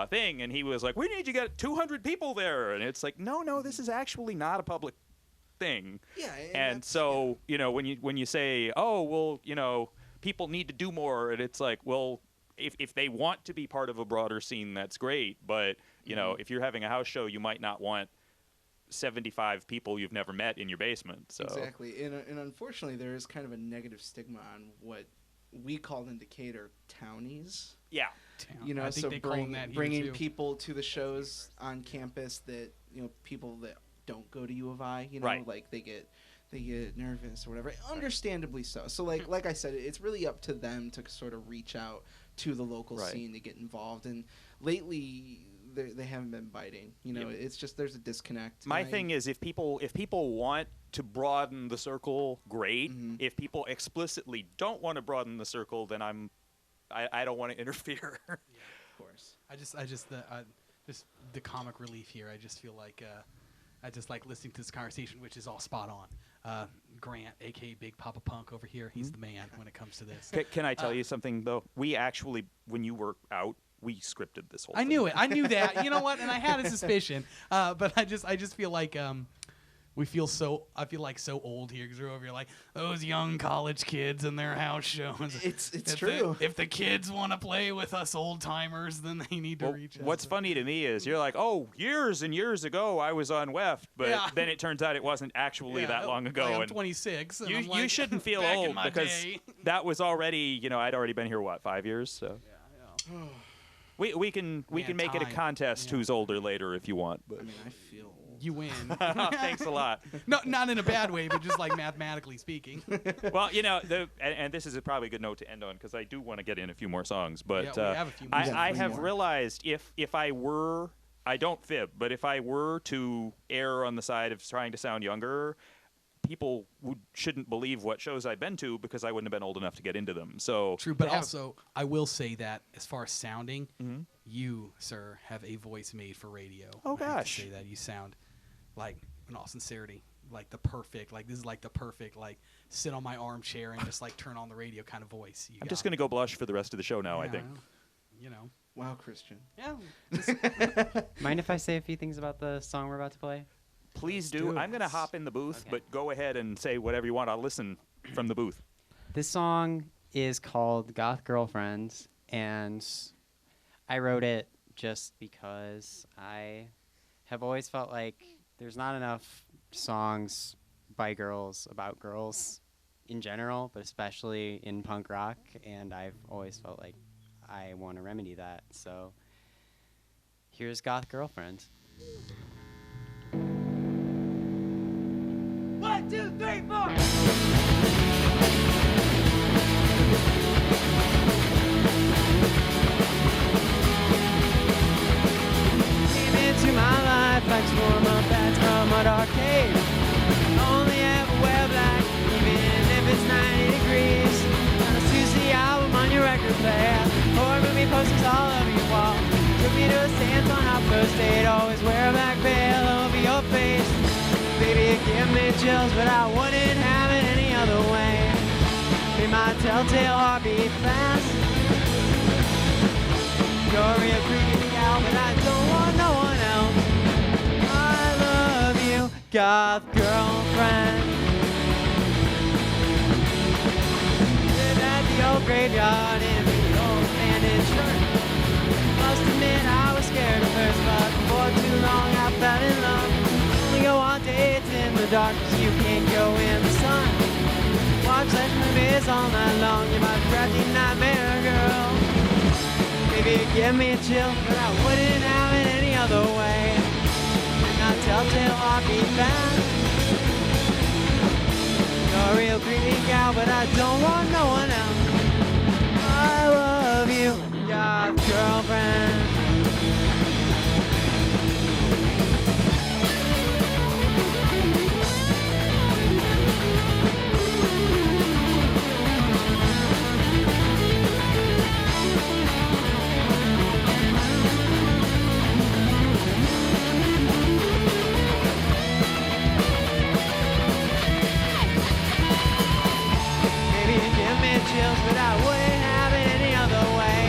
thing, and he was like, we need to get 200 people there, and it's like, no, this is actually not a public thing. Yeah, and so when you say, oh, well, people need to do more, and it's like, well, if they want to be part of a broader scene, that's great, but if you're having a house show, you might not want 75 people you've never met in your basement. So exactly, and unfortunately, there is kind of a negative stigma on what we called in Decatur townies. Yeah. I think they call them that here bringing too. people to the shows on campus that people that don't go to U of I, like they get nervous or whatever, understandably so. So like I said, it's really up to them to sort of reach out to the local scene to get involved. And lately, they haven't been biting. It's just there's a disconnect. My thing is, if people want to broaden the circle, great. If people explicitly don't want to broaden the circle, then I don't want to interfere. Of course. Just the comic relief here. I just feel like I just like listening to this conversation, which is all spot on. Grant, aka Big Papa Punk over here, he's the man when it comes to this. Can I tell you something though? We actually, when you were out, we scripted this whole thing. I knew it. I knew that. You know what? And I had a suspicion. But I just feel like I feel like so old here because we're over here like those young college kids and their house shows. It's true. If the kids want to play with us old timers, then they need to reach out. What's funny to me is you're like, oh, years and years ago I was on WEFT, but then it turns out it wasn't actually that long ago. I'm and 26. And you shouldn't feel back in old my because day. that was already, I'd already been here 5 years. So we can make it a time. contest who's older later if you want. But I mean, I feel old. You win. Thanks a lot. No, not in a bad way, but just like mathematically speaking. Well, and this is probably a good note to end on because I do want to get in a few more songs. But we have a few more. I have realized if I were, I don't fib, but if I were to err on the side of trying to sound younger, people shouldn't believe what shows I've been to because I wouldn't have been old enough to get into them. So true, but also I will say that as far as sounding, you, sir, have a voice made for radio. Oh, I hate to gosh. say that you sound like, in all sincerity, like the perfect, sit on my armchair and just like turn on the radio kind of voice. I'm just going to go blush for the rest of the show now, I think. Wow, Christian. Yeah. Mind if I say a few things about the song we're about to play? Please do. I'm going to hop in the booth, but go ahead and say whatever you want. I'll listen from the booth. This song is called Goth Girlfriends, and I wrote it just because I have always felt like there's not enough songs by girls about girls in general, but especially in punk rock, and I've always felt like I want to remedy that. So here's Goth Girlfriends. 1, 2, 3, 4. Came into my life like swarm of bats from an arcade. Only ever wear black, even if it's 90 degrees. Got a Susie album on your record player, horror movie posters all over your wall. Took me to a seance on our first date. Always wear a black veil over your face. Baby, it give me chills, but I wouldn't have it any other way. Made my telltale heartbeat fast. You're a real creepy gal, but I don't want no one else. I love you, goth girlfriend. Lived at the old graveyard in the old abandoned church. Must admit I was scared at first, but before too long I fell in love. Only go on dates in the dark, 'cause you can't go in the sun. Watch such movies all night long, you're my crafty nightmare girl. Maybe it give me a chill, but I wouldn't have it any other way. And I telltale heartbeat fast. You're a real creepy gal, but I don't want no one else. I love you, goth girlfriend. Maybe it give me chills, but I wouldn't have it any other way.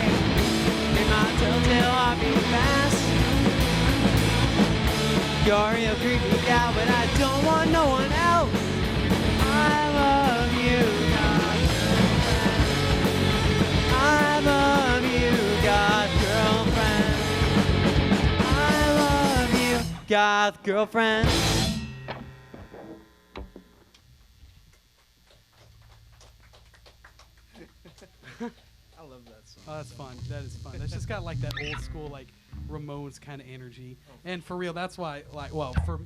Make my telltale heartbeat fast. You're a real creepy gal, but I don't want no one else. I love you, goth girlfriend. I love you, goth girlfriend. I love you, goth girlfriend. I love that song. Oh, that's fun. That is fun. That's just got like that old school like Ramones kind of energy. And for real, that's why like for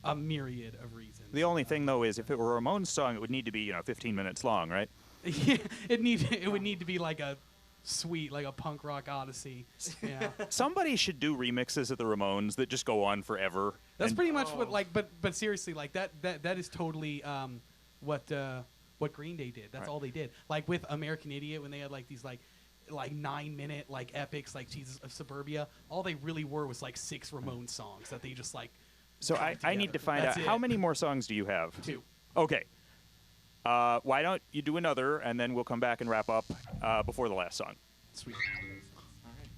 a myriad of reasons. The only thing though is if it were a Ramones song, it would need to be 15 minutes long, right? Yeah, it would need to be like a sweet like a punk rock odyssey. Yeah. Somebody should do remixes of the Ramones that just go on forever. That's and- pretty much what like but seriously like that is totally what Green Day did. That's Right. all they did. Like with American Idiot when they had like these like 9-minute like epics like Jesus of Suburbia, all they really were was like 6 Ramones songs that they just like So I need to find That's out it. how many more songs do you have? 2. Okay. Why don't you do another, and then we'll come back and wrap up before the last song. Sweet. All right.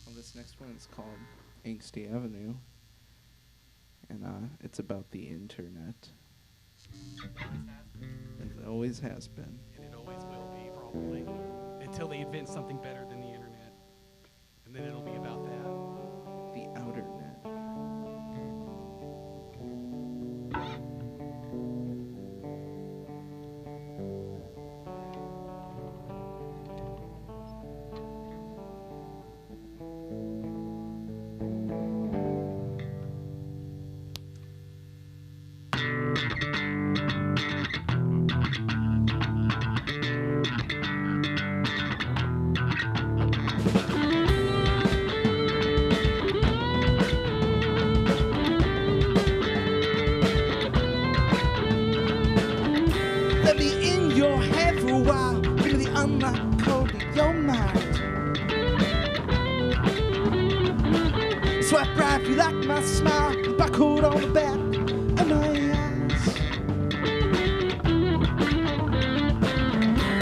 Well, this next one is called Angsty Avenue, and it's about the internet. It always has been. And it always will be probably until they invent something better than the internet. And then it'll be about that. The outer net. Let me in your head for a while. Give me the unlock code to your mind. Swipe right if you like my smile. Barcode on the back of my eyes.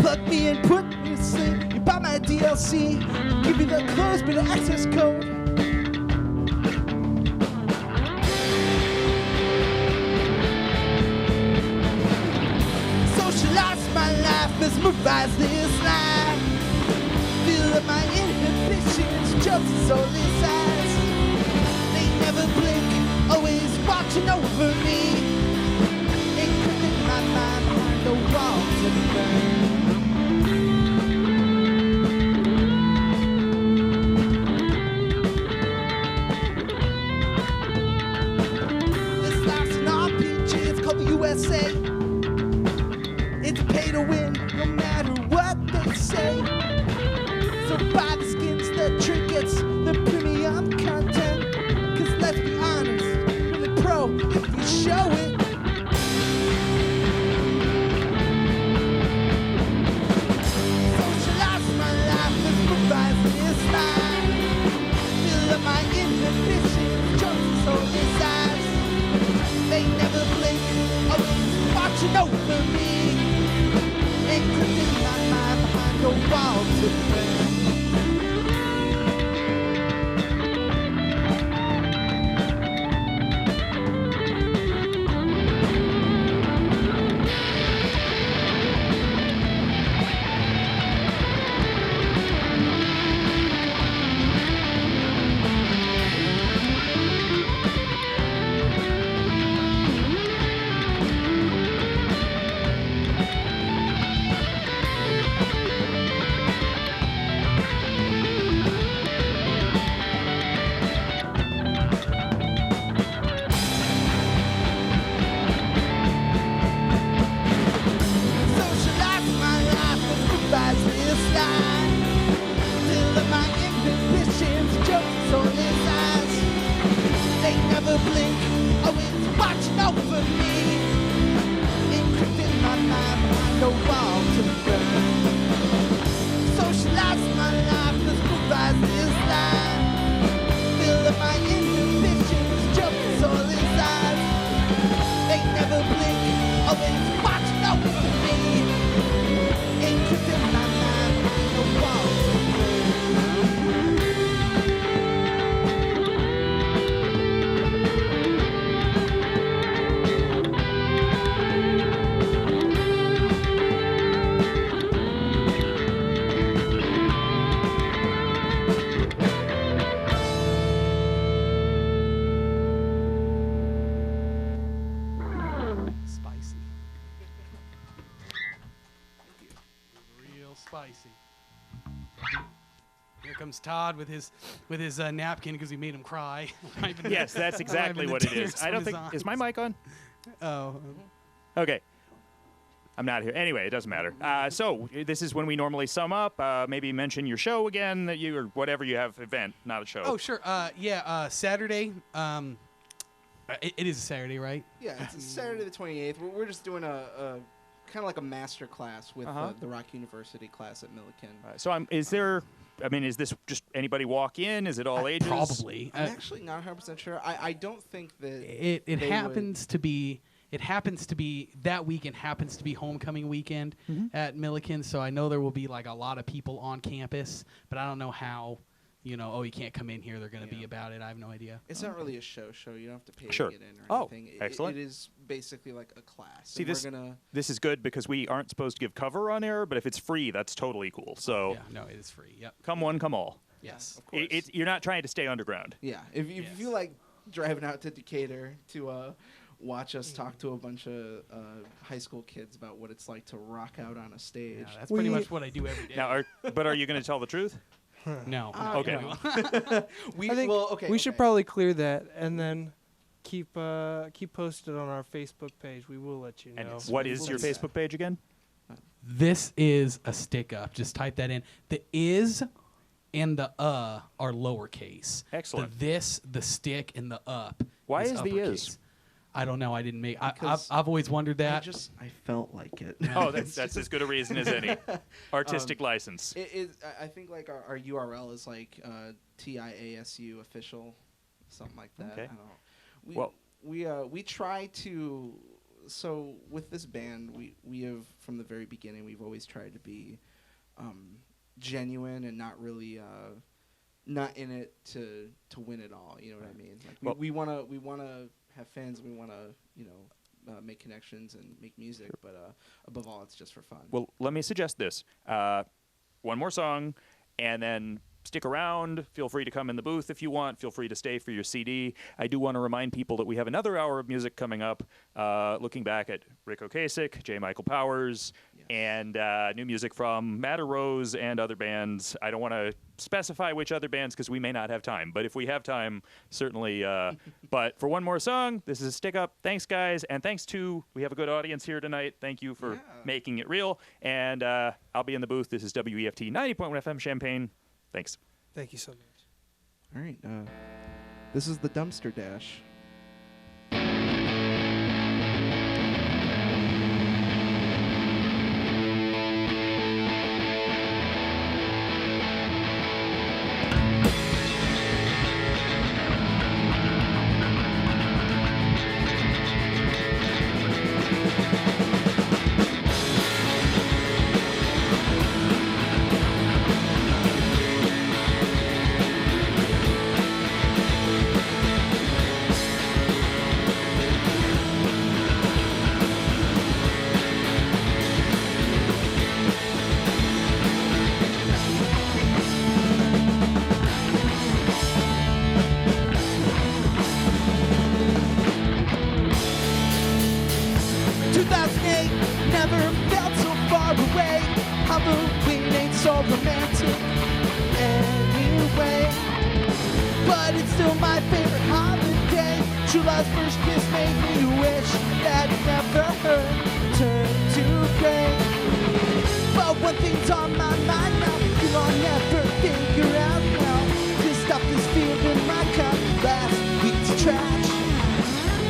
Plug me in, put me to sleep. You buy my DLC. Give you the clothes, but the access code. Socialize my life, mesmerize this life. Feel up my inhibitions, just soulless eyes. They never blink, always watching over me. Encrypting my mind behind the walls of the This life's an RPG, it's called the US So buy the skins, the trinkets, the premium content. Cause let's be honest, really pro if you show it. Socialize my life, let's provide this line. Fill up my inhibitions, jokes, soul desires. They never blink, always watching over me. Encrypting my mind behind a wall to defend. Socialize my life with provides this line. Fill up my inhibitions, jokes, soul eyes. They never blink, always watching over me. Encrypting my mind behind a wall to burn. Socialize my life with provides this line. Fill up my inhibitions, jokes, soul eyes. They never blink, always watching over me. Encrypting my mind behind a wall to Spicy. Real spicy. Here comes Todd with his napkin because we made him cry. Wiping Yes, the- that's exactly wiping the what it tears is. I from don't his think is my eyes. mic on. Oh, Okay. I'm not here. Anyway, it doesn't matter. So this is when we normally sum up. Maybe mention your show again, that you or whatever you have event, not a show. oh sure. Yeah. Saturday. It is a Saturday, right? Yeah, it's Saturday the 28th. We're just doing a kind of like a master class with the Rock University class at Milliken. So is there? I mean, is this just anybody walk in? Is it all ages? Probably. I'm actually not 100% sure. I don't think that It they happens to be. It happens to be that weekend happens to be homecoming weekend at Milliken, so I know there will be like a lot of people on campus, but I don't know how. You know, you can't come in here. They're going to be about it. I have no idea. It's not really a show. You don't have to pay Sure. to get in or Oh, anything. excellent. It is basically like a class. See, and this we're gonna this is good because we aren't supposed to give cover on air, but if it's free, that's totally cool. So Yeah, no, it is free. Yep. come one, come all. Yes. of course. You're not trying to stay underground. Yeah, if you Yes. feel like driving out to Decatur to watch us talk to a bunch of high school kids about what it's like to rock out on a stage. Yeah, that's pretty much what I do every day. Now, are you going to tell the truth? no. Okay. no. we I think okay, we should okay. probably clear that and then keep posted on our Facebook page. We will let you And know. what is We'll your do that. Facebook page again? This is a stick up. Just type that in. The is and the are lowercase. Excellent. The this, the stick, and the up. Why is the uppercase. is? I don't know. I didn't make. I've Because always wondered that. I felt like it. Oh, that's as good a reason as any. Artistic license. I think like our URL is like TIASU official, something like that. Okay. I don't. Well- We try to. So with this band, we have from the very beginning we've always tried to be genuine and not really not in it to win it all. You know what I mean? Like we wanna have fans. We wanna make connections and make music, but above all, it's just for fun. Well, let me suggest this. One more song, and then stick around. Feel free to come in the booth if you want. Feel free to stay for your CD. I do want to remind people that we have another hour of music coming up, looking back at Rick Ocasek, J. Michael Powers, and new music from Matter Rose and other bands. I don't want to specify which other bands because we may not have time, but if we have time, certainly. But for one more song, this is a stick up. Thanks, guys, and thanks to, we have a good audience here tonight. Thank you for making it real, and I'll be in the booth. This is WEFT 90.1 FM Champaign. Thanks. Thank you so much. All right. This is the Dumpster Dash. Never felt so far away. Halloween ain't so romantic anyway, but it's still my favorite holiday. True love's first kiss made me wish that it never turned to gray. But one thing's on my mind now, you I'll never figure out how to stop this feeling like last week's trash.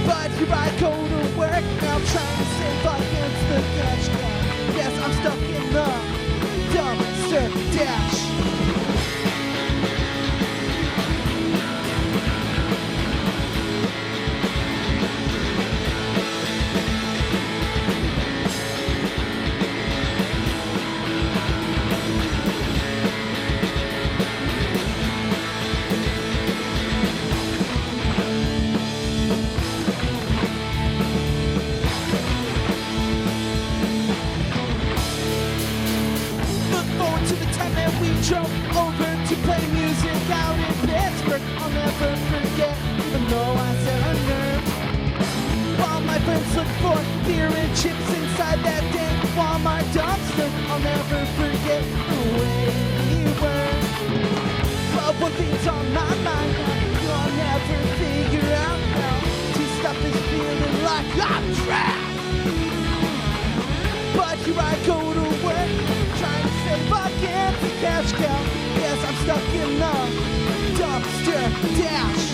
But here I go to work now, trying to save against the cash cow. Yes, I'm stuck in the dumpster dash. We drove over to play music out in Pittsburgh. I'll never forget, even though I said a nerd. While my friends look for beer and chips inside that dang Walmart dumpster, I'll never forget the way we were. But one thing's on my mind now, you'll never figure out how to stop this feeling like I'm trapped. But here I go to work, trying to save against the cash cow. Yes, I'm stuck in the dumpster dash.